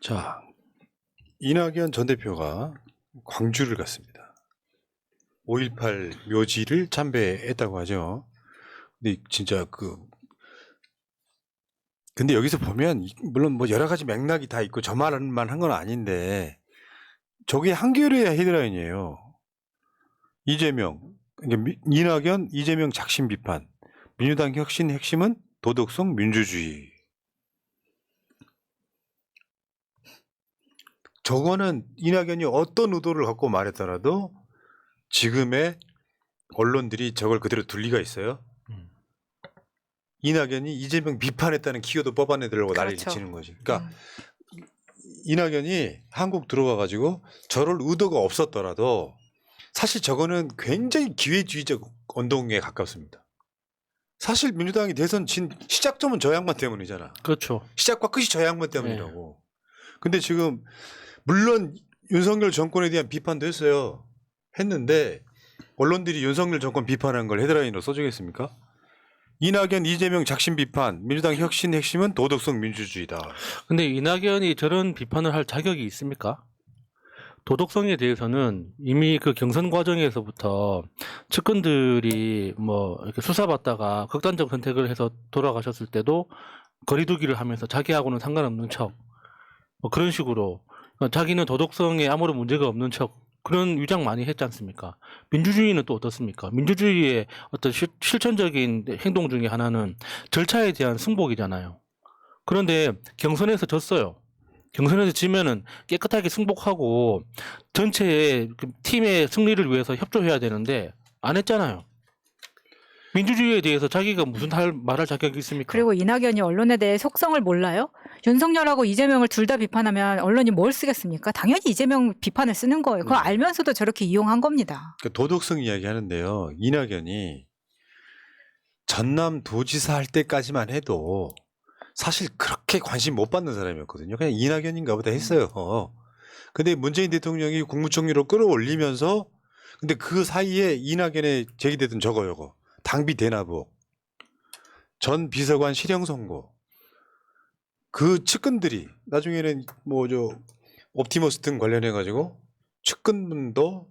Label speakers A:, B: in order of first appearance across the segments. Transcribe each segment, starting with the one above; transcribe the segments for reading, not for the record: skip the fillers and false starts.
A: 자, 이낙연 전 대표가 광주를 갔습니다. 5.18 묘지를 참배했다고 하죠. 근데 진짜 근데 여기서 보면 물론 뭐 여러 가지 맥락이 다 있고 저 말만 한 건 아닌데 저게 한겨레 헤드라인이에요. 이재명, 그러니까 이낙연, 이재명 작심 비판. 민주당 혁신 핵심은 도덕성 민주주의. 저거는 이낙연이 어떤 의도를 갖고 말했더라도 지금의 언론들이 저걸 그대로 둘 리가 있어요. 이낙연이 이재명 비판했다는 키워드 뽑아내더라고
B: 그렇죠.
A: 난리를 치는 거지. 그러니까 이낙연이 한국 들어와가지고 저럴 의도가 없었더라도 사실 저거는 굉장히 기회주의적 운동에 가깝습니다. 사실 민주당이 대선 진 시작점은 저 양반 때문이잖아.
C: 그렇죠.
A: 시작과 끝이 저 양반 때문이라고. 근데 지금 물론 윤석열 정권에 대한 비판도 했어요. 했는데 언론들이 윤석열 정권 비판한 걸 헤드라인으로 써주겠습니까? 이낙연, 이재명 작심 비판, 민주당 혁신 핵심은 도덕성 민주주의다.
C: 근데 이낙연이 저런 비판을 할 자격이 있습니까? 도덕성에 대해서는 이미 그 경선 과정에서부터 측근들이 뭐 이렇게 수사받다가 극단적 선택을 해서 돌아가셨을 때도 거리두기를 하면서 자기하고는 상관없는 척, 뭐 그런 식으로 자기는 도덕성에 아무런 문제가 없는 척 그런 위장 많이 했지 않습니까? 민주주의는 또 어떻습니까? 민주주의의 어떤 실천적인 행동 중에 하나는 절차에 대한 승복이잖아요. 그런데 경선에서 졌어요. 경선에서 지면은 깨끗하게 승복하고 전체의 팀의 승리를 위해서 협조해야 되는데 안 했잖아요. 민주주의에 대해서 자기가 무슨 말할 자격이 있습니까?
B: 그리고 이낙연이 언론에 대해 속성을 몰라요? 윤석열하고 이재명을 둘 다 비판하면 언론이 뭘 쓰겠습니까? 당연히 이재명 비판을 쓰는 거예요. 그걸 알면서도 저렇게 이용한 겁니다.
A: 그러니까 도덕성 이야기 하는데요. 이낙연이 전남 도지사 할 때까지만 해도 사실 그렇게 관심 못 받는 사람이었거든요. 그냥 이낙연인가 보다 했어요. 근데 문재인 대통령이 국무총리로 끌어올리면서 근데 그 사이에 이낙연에 제기되던 저거 당비 대납복, 전 비서관 실형 선고, 그 측근들이 나중에는 뭐 옵티머스 등 관련해 가지고 측근분도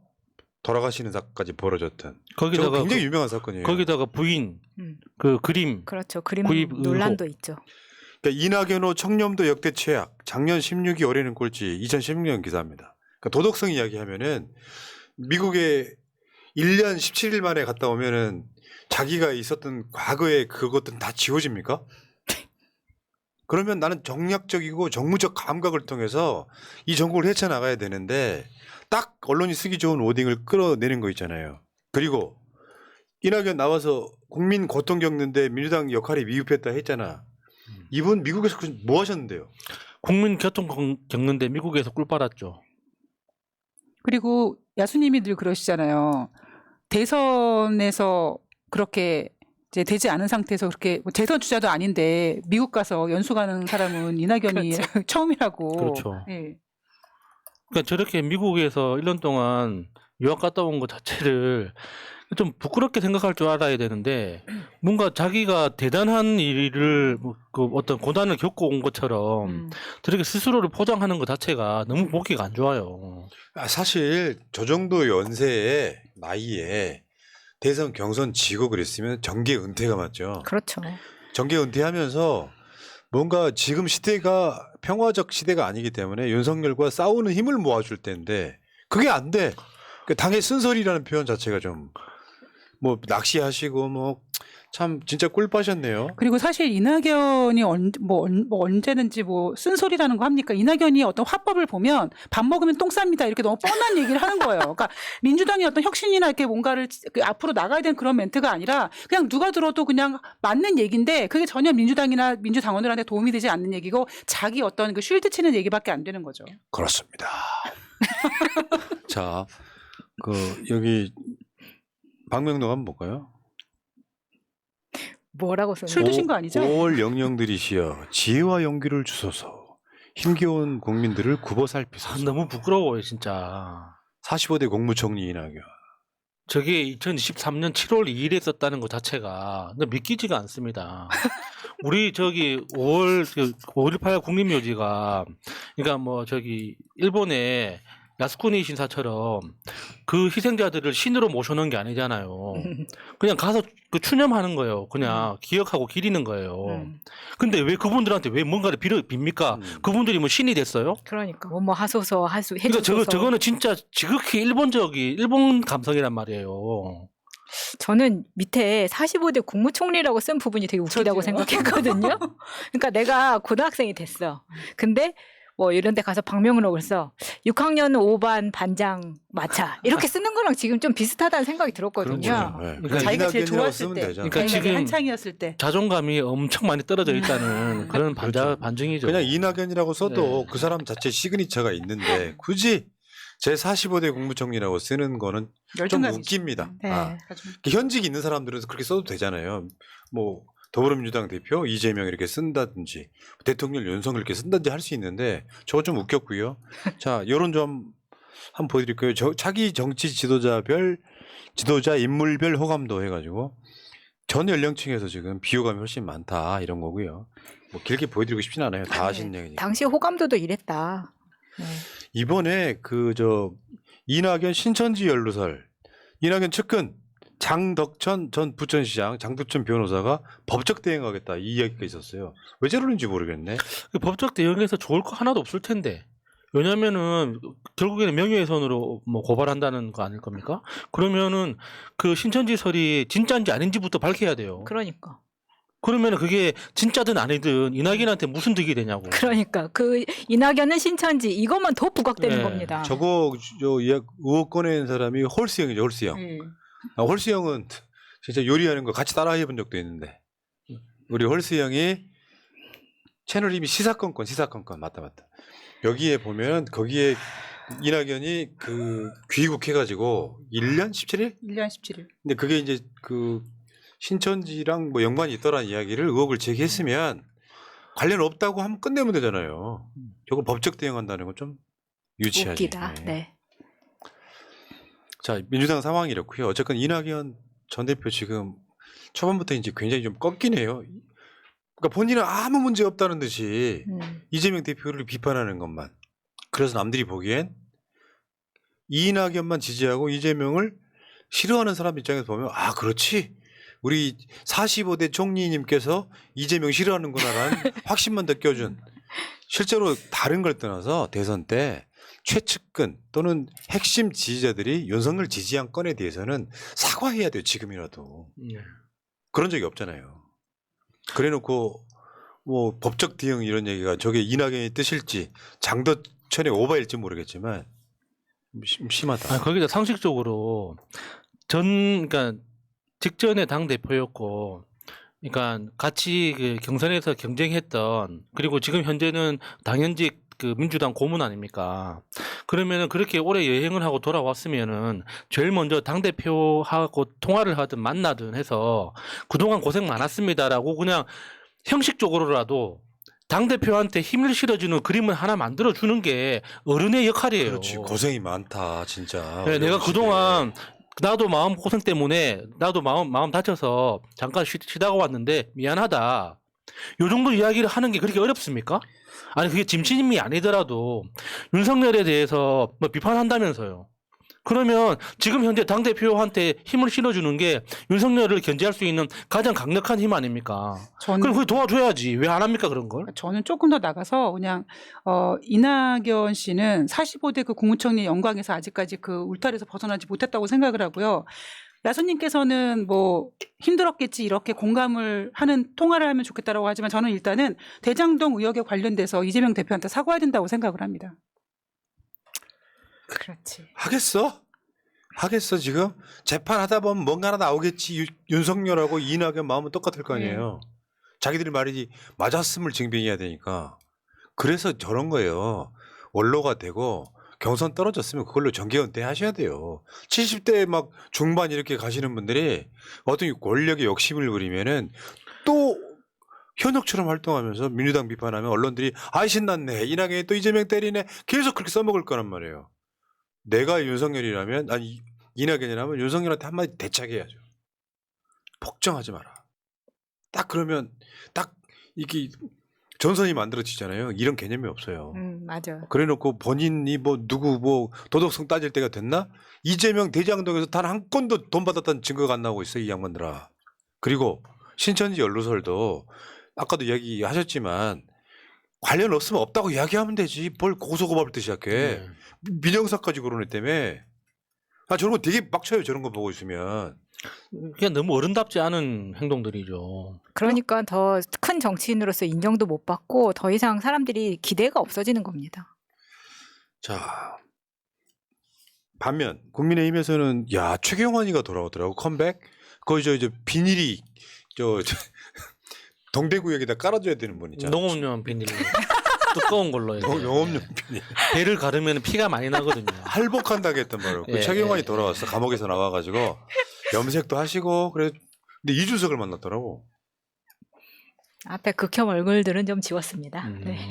A: 돌아가시는 사건까지 벌어졌던.
C: 거기다가
A: 굉장히 유명한 사건이에요.
C: 거기다가 부인 그 그림
B: 그렇죠. 그림
C: 구입
B: 논란도
C: 의혹.
B: 있죠.
A: 그러니까 이낙연호 청렴도 역대 최악, 작년 16위 올해는 꼴찌, 2016년 기사입니다. 그러니까 도덕성 이야기하면은 미국에 1년 17일 만에 갔다 오면은 자기가 있었던 과거의 그것들은 다 지워집니까? 그러면 나는 정략적이고 정무적 감각을 통해서 이 정국을 헤쳐나가야 되는데 딱 언론이 쓰기 좋은 워딩을 끌어내는 거 있잖아요. 그리고 이낙연 나와서 국민 고통 겪는데 민주당 역할이 미흡했다 했잖아. 이분 미국에서 뭐 하셨는데요?
C: 국민 교통 겪는데 미국에서 꿀 빨았죠.
D: 그리고 야수님이 늘 그러시잖아요. 대선에서 그렇게 이제 되지 않은 상태에서 그렇게 뭐 대선 주자도 아닌데 미국 가서 연수 가는 사람은 이낙연이
B: 그렇죠.
D: 처음이라고.
C: 그렇죠.
D: 예.
C: 그러니까 저렇게 미국에서 1년 동안 유학 갔다 온 것 자체를 좀 부끄럽게 생각할 줄 알아야 되는데 뭔가 자기가 대단한 일을 그 어떤 고난을 겪고 온 것처럼 저렇게 스스로를 포장하는 것 자체가 너무 보기가 안 좋아요.
A: 사실 저 정도 연세에 나이에 대선 경선 지고 그랬으면 정계 은퇴가 맞죠.
B: 그렇죠.
A: 정계 은퇴하면서 뭔가 지금 시대가 평화적 시대가 아니기 때문에 윤석열과 싸우는 힘을 모아줄 텐데 그게 안 돼. 그 당의 쓴소리라는 표현 자체가 좀 뭐 낚시하시고 뭐 참 진짜 꿀 빠셨네요.
D: 그리고 사실 이낙연이 언제든지 뭐 쓴소리라는 거 합니까? 이낙연이 어떤 화법을 보면 밥 먹으면 똥 쌉니다. 이렇게 너무 뻔한 얘기를 하는 거예요. 그러니까 민주당이 어떤 혁신이나 이렇게 뭔가를 앞으로 나가야 되는 그런 멘트가 아니라 그냥 누가 들어도 그냥 맞는 얘기인데 그게 전혀 민주당이나 민주당원들한테 도움이 되지 않는 얘기고 자기 어떤 그 쉴드 치는 얘기밖에 안 되는 거죠.
A: 그렇습니다. 자, 여기 박명록 한번 볼까요?
B: 뭐라고 써요?
D: 술 드신 거 아니죠?
A: 올 영령들이시여 지혜와 용기를 주소서 힘겨운 국민들을 굽어 살피소서.
C: 너무 부끄러워요 진짜.
A: 45대 국무총리 이낙연.
C: 저게 2023년 7월 2일에 썼다는 것 자체가 믿기지가 않습니다. 우리 저기 5.18 국립묘지가 그러니까 뭐 저기 일본의 야스쿠니 신사처럼 그 희생자들을 신으로 모셔놓은 게 아니잖아요. 그냥 가서 그 추념하는 거예요. 그냥 기억하고 기리는 거예요. 근데 왜 그분들한테 왜 뭔가를 빕니까? 그분들이 뭐 신이 됐어요?
B: 그러니까 뭐 하소서 하수
C: 그러니까
B: 해주소서.
C: 저거는 진짜 지극히 일본 감성이란 말이에요.
B: 저는 밑에 45대 국무총리라고 쓴 부분이 되게 웃기다고
D: 저도요.
B: 생각했거든요. 그러니까 내가 고등학생이 됐어. 근데 뭐 이런 데 가서 방명록을 써. 6학년 5반 반장 마차. 이렇게 쓰는 거랑 지금 좀 비슷하다는 생각이 들었거든요.
A: 그런 거죠. 네.
C: 그러니까
D: 자기가 제일
A: 이낙연이라고
D: 좋았을
A: 쓰면
D: 때.
A: 되잖아.
C: 그러니까
D: 자기가
C: 지금
D: 한창이었을 때.
C: 자존감이 엄청 많이 떨어져 있다는 그런
A: 그렇죠.
C: 반증이죠.
A: 그냥 이낙연이라고 써도
C: 네.
A: 그 사람 자체 시그니처가 있는데 굳이 제 45대 국무총리라고 쓰는 거는 좀
D: 열등감이
A: 웃깁니다.
B: 네.
A: 아,
D: 있죠.
A: 현직 있는 사람들은 그렇게 써도 되잖아요. 뭐 더불어민주당 대표 이재명 이렇게 쓴다든지 대통령 윤석열 이렇게 쓴다든지 할 수 있는데 저거 좀 웃겼고요. 자, 여론 좀 한번 보여드릴까요? 차기 정치 지도자 인물별 호감도 해가지고 전 연령층에서 지금 비호감이 훨씬 많다 이런 거고요. 뭐 길게 보여드리고 싶진 않아요. 다 아시는 얘기니까.
B: 당시 호감도도 이랬다. 네.
A: 이번에 이낙연 신천지 연루설, 이낙연 측근 장덕천 전 부천시장, 장덕천 변호사가 법적 대응하겠다 이 이야기가 있었어요. 왜 저러는지 모르겠네.
C: 그 법적 대응에서 좋을 거 하나도 없을 텐데. 왜냐면은 결국에는 명예훼손으로 뭐 고발한다는 거 아닐 겁니까? 그러면은 그 신천지설이 진짜인지 아닌지부터 밝혀야 돼요.
B: 그러니까.
C: 그러면은 그게 진짜든 아니든 이낙연한테 무슨 득이 되냐고.
B: 그러니까 그 이낙연은 신천지 이것만 더 부각되는
C: 네.
B: 겁니다.
A: 저거 의혹 꺼낸 사람이 홀스형이죠, 홀스형. 홀스형은 진짜 요리하는 거 같이 따라 해본 적도 있는데 우리 홀스형이 채널 이름이 시사건건 맞다. 여기에 보면 거기에 이낙연이 귀국해가지고 1년 17일?
D: 1년 17일.
A: 근데 그게 이제 신천지랑 뭐 연관이 있더라는 이야기를 의혹을 제기했으면 관련 없다고 하면 끝내면 되잖아요. 저걸 법적 대응한다는 건 좀 유치하지.
B: 웃기다. 네.
A: 자, 민주당 상황이 이렇고요. 어쨌건 이낙연 전 대표 지금 초반부터 이제 굉장히 좀 꺾긴 해요. 그러니까 본인은 아무 문제 없다는 듯이 이재명 대표를 비판하는 것만. 그래서 남들이 보기엔 이낙연만 지지하고 이재명을 싫어하는 사람 입장에서 보면 아, 그렇지. 우리 45대 총리님께서 이재명 싫어하는구나라는 확신만 느껴준 실제로 다른 걸 떠나서 대선 때 최측근 또는 핵심 지지자들이 윤석열 지지한 건에 대해서는 사과해야 돼요. 지금이라도. 그런 적이 없잖아요. 그래놓고 뭐 법적 대응 이런 얘기가 저게 이낙연의 뜻일지 장덕천의 오바일지 모르겠지만 심하다.
C: 거기다 상식적으로 그러니까 직전에 당 대표였고, 그러니까 같이 그 경선에서 경쟁했던 그리고 지금 현재는 당연직 그 민주당 고문 아닙니까? 그러면은 그렇게 오래 여행을 하고 돌아왔으면은 제일 먼저 당 대표하고 통화를 하든 만나든 해서 그동안 고생 많았습니다라고 그냥 형식적으로라도 당 대표한테 힘을 실어주는 그림을 하나 만들어 주는 게 어른의 역할이에요.
A: 그렇지. 고생이 많다 진짜.
C: 네, 내가 그동안 나도 마음 고생 때문에 나도 마음 다쳐서 잠깐 쉬다가 왔는데 미안하다. 요 정도 이야기를 하는 게 그렇게 어렵습니까? 아니 그게 짐치님이 아니더라도 윤석열에 대해서 뭐 비판한다면서요. 그러면 지금 현재 당대표한테 힘을 실어주는 게 윤석열을 견제할 수 있는 가장 강력한 힘 아닙니까? 그럼 그걸 도와줘야지. 왜 안 합니까 그런 걸?
D: 저는 조금 더 나가서 그냥 이낙연 씨는 45대 그 국무총리 영광에서 아직까지 그 울타리에서 벗어나지 못했다고 생각을 하고요. 야소님께서는 뭐 힘들었겠지 이렇게 공감을 하는 통화를 하면 좋겠다라고 하지만 저는 일단은 대장동 의혹에 관련돼서 이재명 대표한테 사과해야 된다고 생각을 합니다.
B: 그렇지.
A: 하겠어 지금 재판하다 보면 뭔가 하나 나오겠지. 윤석열하고 이낙연 마음은 똑같을 거 아니에요. 자기들이 말이 맞았음을 증빙해야 되니까. 그래서 저런 거예요. 원로가 되고 경선 떨어졌으면 그걸로 정계 은퇴하셔야 돼요. 70대 막 중반 이렇게 가시는 분들이 어떤 권력의 욕심을 부리면은 또 현역처럼 활동하면서 민주당 비판하면 언론들이 아 신났네. 이낙연이 또 이재명 때리네. 계속 그렇게 써먹을 거란 말이에요. 내가 윤석열이라면 아니 이낙연이라면 윤석열한테 한마디 대차게해야죠. 복종하지 마라. 딱 그러면 딱 이게 전선이 만들어지잖아요. 이런 개념이 없어요.
B: 맞아.
A: 그래놓고 본인이 뭐 누구 뭐 도덕성 따질 때가 됐나? 이재명 대장동에서 단 한 건도 돈 받았다는 증거가 안 나오고 있어요, 이 양반들아. 그리고 신천지 연루설도 아까도 이야기하셨지만 관련 없으면 없다고 이야기하면 되지. 뭘 고소고발을 또 시작해.
C: 네.
A: 민형사까지 거론했다며. 아 저런 거 되게 빡쳐요. 저런 거 보고 있으면.
C: 그냥 너무 어른답지 않은 행동들이죠.
B: 그러니까 더 큰 정치인으로서 인정도 못 받고 더 이상 사람들이 기대가 없어지는 겁니다.
A: 자 반면 국민의힘에서는 야 최경환이가 돌아오더라고 컴백. 거기 저 이제 비닐이 저 동대구역에다 깔아줘야 되는 분 있잖아.
C: 농업용 비닐 두꺼운 걸로 이렇게.
A: 농업용 비닐.
C: 배를 가르면 피가 많이 나거든요.
A: 할복한다고 했단 말이에요. 그
C: 예,
A: 최경환이
C: 예,
A: 돌아왔어. 감옥에서 나와가지고 염색도 하시고 그래. 근데 이준석을 만났더라고.
B: 앞에 극혐 얼굴들은 좀 지웠습니다. 네.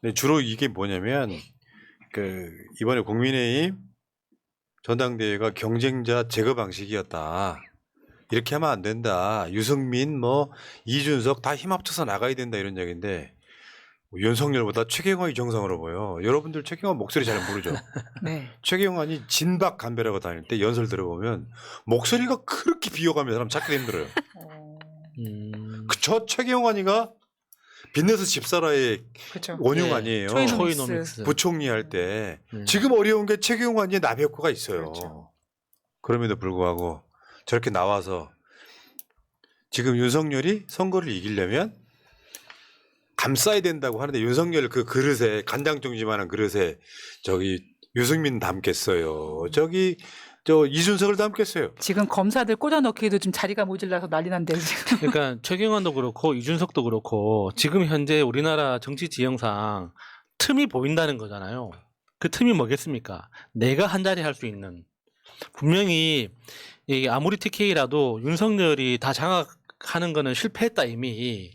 A: 근데 주로 이게 뭐냐면 그 이번에 국민의힘 전당대회가 경쟁자 제거 방식이었다. 이렇게 하면 안 된다. 유승민 뭐 이준석 다 힘 합쳐서 나가야 된다 이런 얘기인데 뭐 윤석열보다 최경환이 정상으로 보여. 여러분들 최경환 목소리 잘 모르죠.
B: 네.
A: 최경환이 진박 간배라고 다닐 때 연설 들어보면 목소리가 그렇게 비호감인 사람 찾기 힘들어요. 저 최경환이가 빚내서 집사라의
D: 그렇죠.
A: 원흉
C: 네.
A: 아니에요.
C: 초이노믹스.
A: 부총리 할 때
C: 네.
A: 지금 어려운 게 최경환이의 나비 효과가 있어요.
D: 그렇죠.
A: 그럼에도 불구하고 저렇게 나와서 지금 윤석열이 선거를 이기려면 감싸야 된다고 하는데 윤석열 그 그릇에 간장종지만한 그릇에 저기 유승민 담겠어요. 저기 저 이준석을 담겠어요.
D: 지금 검사들 꽂아넣기에도 좀 자리가 모질라서 난리 난대요 지금.
C: 그러니까 최경환도 그렇고 이준석도 그렇고 지금 현재 우리나라 정치 지형상 틈이 보인다는 거잖아요. 그 틈이 뭐겠습니까? 내가 한 자리 할 수 있는. 분명히 이게 아무리 TK라도 윤석열이 다 장악하는 거는 실패했다 이미.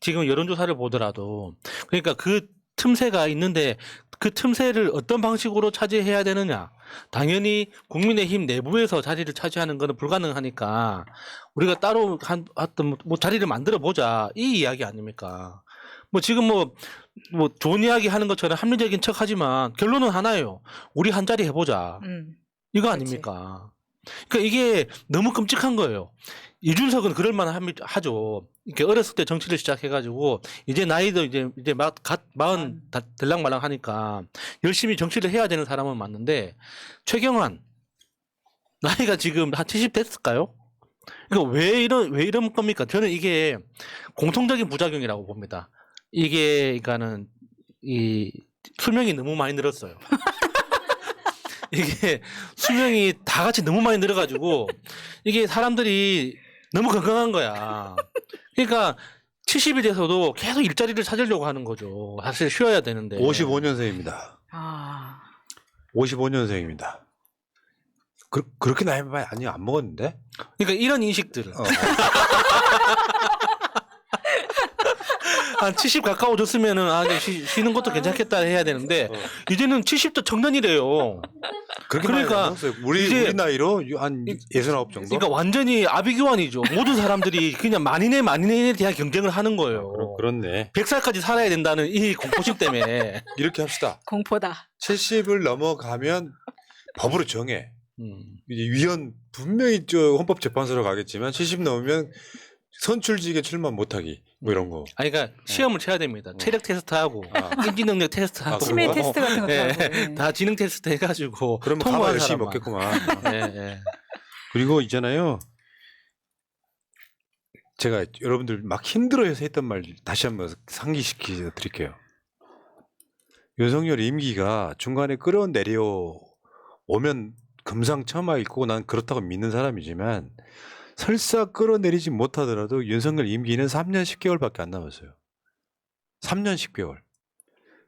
C: 지금 여론조사를 보더라도. 그러니까 그 틈새가 있는데 그 틈새를 어떤 방식으로 차지해야 되느냐. 당연히 국민의힘 내부에서 자리를 차지하는 것은 불가능하니까 우리가 따로 어떤 뭐 자리를 만들어 보자 이 이야기 아닙니까? 뭐 지금 뭐 좋은 이야기 하는 것처럼 합리적인 척하지만 결론은 하나예요. 우리 한 자리 해보자. 이거 아닙니까? 그러니까 이게 너무 끔찍한 거예요. 이준석은 그럴 만하죠. 이렇게 어렸을 때 정치를 시작해가지고 이제 나이도 이제 막 마흔 들락말락 하니까 열심히 정치를 해야 되는 사람은 맞는데 최경환 나이가 지금 한 70 됐을까요? 그러니까 왜 이런 겁니까? 저는 이게 공통적인 부작용이라고 봅니다. 이게 그러니까는 이 수명이 너무 많이 늘었어요. 이게 수명이 다 같이 너무 많이 늘어가지고 이게 사람들이 너무 건강한 거야. 그러니까 70이 돼서도 계속 일자리를 찾으려고 하는 거죠. 사실 쉬어야 되는데.
A: 55년생입니다.
B: 아.
A: 55년생입니다. 그렇게 나이 많이 안 먹었는데?
C: 그러니까 이런 인식들. 한 70 가까워졌으면은 쉬는 것도 괜찮겠다 해야 되는데 이제는 70도 청년이래요.
A: 그렇게
C: 그러니까
A: 많이 먹었어요. 우리 나이로 한 69 정도?
C: 그러니까 완전히 아비규환이죠. 모든 사람들이 그냥 만인에 대한 경쟁을 하는 거예요.
A: 그렇네.
C: 100살까지 살아야 된다는 이 공포심 때문에.
A: 이렇게 합시다.
B: 공포다.
A: 70을 넘어가면 법으로 정해. 이제 위원 분명히 저 헌법재판소로 가겠지만 70 넘으면 선출직에 출마 못하기 뭐 이런 거.
C: 아니 그러니까 시험을 쳐야 됩니다. 체력 테스트하고 인지 능력 테스트하고
D: 치매 테스트 같은 것도
C: 예,
D: 하고.
C: 다 지능 테스트 해가지고
A: 그러면 가만
C: 통과한
A: 열심히
C: 사람만.
A: 먹겠구만.
C: 예, 예.
A: 그리고 있잖아요. 제가 여러분들 막 힘들어해서 했던 말 다시 한번 상기시켜 드릴게요. 윤석열 임기가 중간에 끌어내려오면 금상첨화 있고 난 그렇다고 믿는 사람이지만 설사 끌어내리지 못하더라도 윤석열 임기는 3년 10개월밖에 안 남았어요. 3년 10개월.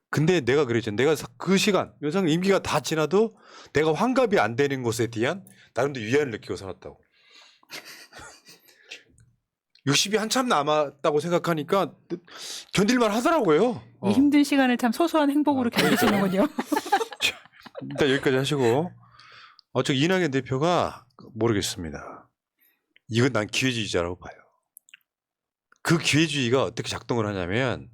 A: 근데 내가 그랬잖아. 내가 그 시간 윤석열 임기가 다 지나도 내가 환갑이 안 되는 것에 대한 나름대로 위안을 느끼고 살았다고. 60이 한참 남았다고 생각하니까 견딜만 하더라고요.
D: 이 힘든 시간을 참 소소한 행복으로 견디시는군요.
A: 일단 여기까지 하시고 저 이낙연 대표가 모르겠습니다. 이건 난 기회주의자라고 봐요. 그 기회주의가 어떻게 작동을 하냐면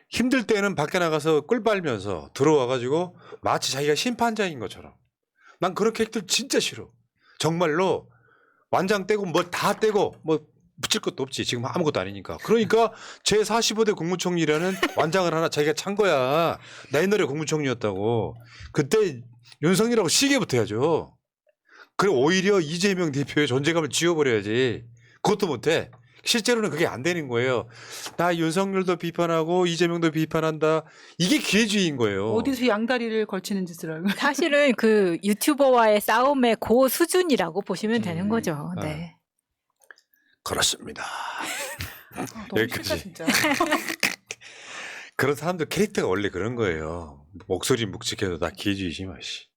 A: 힘들 때는 밖에 나가서 꿀 빨면서 들어와가지고 마치 자기가 심판자인 것처럼. 난 그런 캐릭터 진짜 싫어. 정말로 완장 떼고 뭐 다 떼고 뭐 붙일 것도 없지. 지금 아무것도 아니니까. 그러니까 제 45대 국무총리라는 완장을 하나 자기가 찬 거야. 나 옛날에 국무총리였다고. 그때 윤석열하고 시계 붙어야죠. 그래 오히려 이재명 대표의 존재감을 지워버려야지. 그것도 못해. 실제로는 그게 안 되는 거예요. 나 윤석열도 비판하고 이재명도 비판한다. 이게 기회주의인 거예요.
D: 어디서 양다리를 걸치는 짓을 알고.
B: 사실은 그 유튜버와의 싸움의 고 수준이라고 보시면 되는 거죠. 네.
A: 그렇습니다.
D: 너무
A: 여기까지.
D: 싫다 진짜.
A: 그런 사람들 캐릭터가 원래 그런 거예요. 목소리 묵직해도 다 기회주의지 마시.